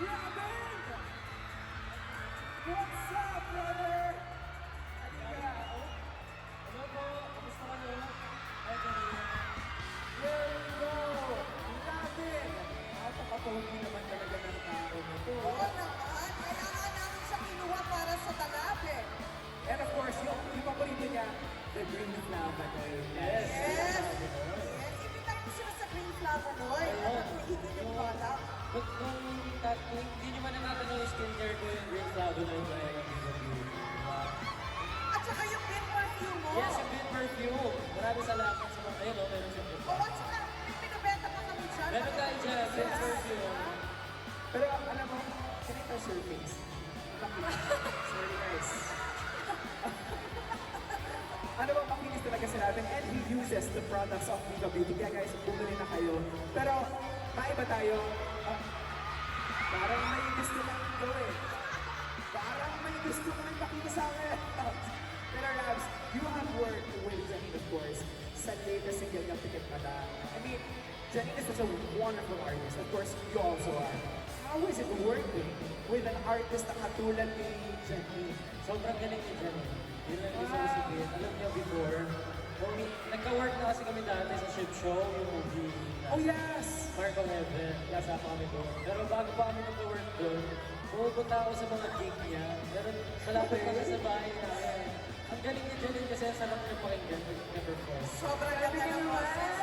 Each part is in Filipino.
Robin! What's up, brother? Halika. Hello po, kamusta kayo? Ay, ganun. There we go! Robin! Napaka-pogi naman talaga ng tao nito. Oo naman, kailangan namin siya kinuha para sa talabe. And of course, yung paborito niya, the green flavonoid. Yes. Yes! Yes, ibigay mo sila sa Green Flavonoid. At maigil yung product. But kung hindi nyo man natatanong yung skincare ko, yung Green Flavonoid na yung At saka yung green perfume mo. Yes, yung green perfume. Maraming salamat sa mga kayo, no? Meron siya green Oo, at saka may pinabenta pa kami dyan. Meron tayo dyan, green Yes. perfume. Pero alam mo, sinita surface. It's very nice. Ano bang makinis talaga si Robin? And he uses the products of Viva Beauty. Kaya guys, bumili na kayo. Pero, maiba tayo. Parang may gusto kang gawin. Parang may gusto kang ipakita sa akin. Pero Rabs, you have worked with Janine, of course, sa latest single ng Picket Mata. I mean, Janine is such a wonderful artist. Of course, you also are. How is it working with an artist na katulad ni Janine? Sobrang galing ni Janine. Yun lang gusto ko sabihin. Alam niyo before, nagka-work na kasi kami dati sa ship show, yung movie na Oh yes! Marco Heaven, kasama kami doon. Pero bago pa kami nag-work doon, pumupunta ako sa mga gig niya. Pero malapit kami sa bahay namin. Ang galing ni Janine kasi ang sarap niya pakinggan nag-perform. Sobrang ganda ng boses.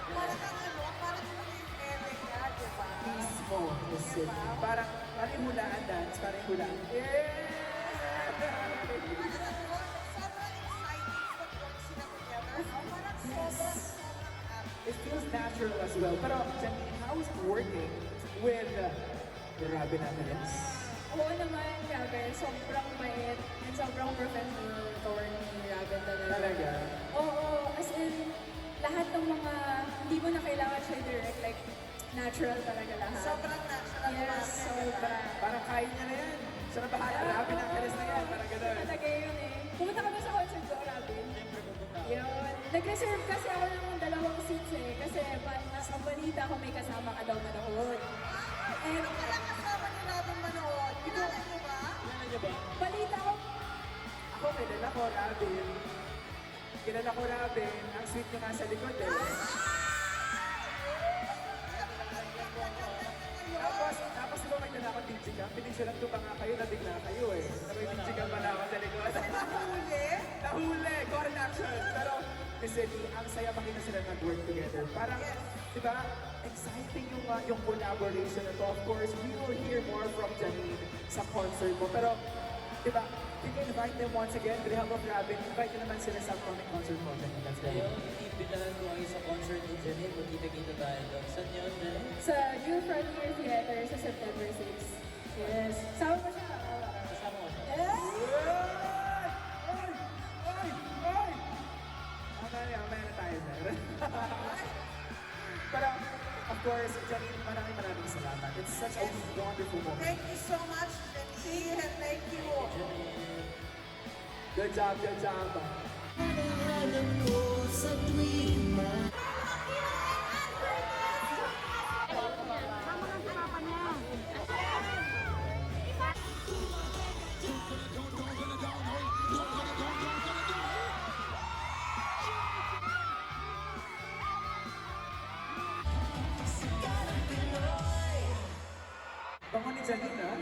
Parang kang ano, parang yung Eric niya, di ba? Mismo, listen. Parang hulaan dance, parang hulaan. Yeah! Sobrang exciting pag work sila together. Parang sobrang happy. It feels natural as well. Pero, Janine, how is it working with Robin Ángeles? Oo naman, grabe. Sobrang bait and sobrang professional tour ni Robin talaga. Talaga? Oo, as in, lahat ng mga, hindi mo na kailangan siya direct, like, natural talaga lahat. Sobrang natural. Yes, sobra. Parang kain niya na yan. Siya na bahala. Robin Ángeles na yan. Parang gano'n. Talaga yun eh. Pumunta ka ba sa concert ko, Robin? Siyempre pupunta ako. Yun. Nag-reserve kasi ako ng 2 seats eh. Kasi ang balita ko may kasama ka daw manood. And Ano kaya kasama ni Robin manood? Kilala niyo ba? Kilala niyo ba? balita ko, Ako, kilala ko, Robin. Kilala ko, Robin. Ang sweet niyo nga sa likod eh. Tapos di ba may dala akong DJ cam? Pinicturean ko pa nga kayo, nabigla kayo eh. Na may DJ cam pala ako sa likod. Nahuli? Nahuli! Corn action! Pero, kasi ang saya makita sila nag-work together. Parang, di ba, exciting yung collaboration na to. Of course, we will hear more from Janine sa concert mo. Pero, di ba, you can invite them once again. With the help of Robin, invite nyo naman sila sa upcoming concert mo. Janine, let's go. Ngayon, iimbitahan ko kayo sa concert ni Janine. Magkita-kita tayo doon. Saan yun, Janine? sa New Frontier Theater sa September 6. Yes. Sama mo siya. Kasama ko siya. Ay! Ay! Ay! Ay! Mamaya na tayo sir. Pero, of course, Janine, maraming salamat. It's such a wonderful moment. Thank you so much, Jenny. And thank you. Janine. Good job, good job. Alam ko sa tuwing Bango ni Janine, ha?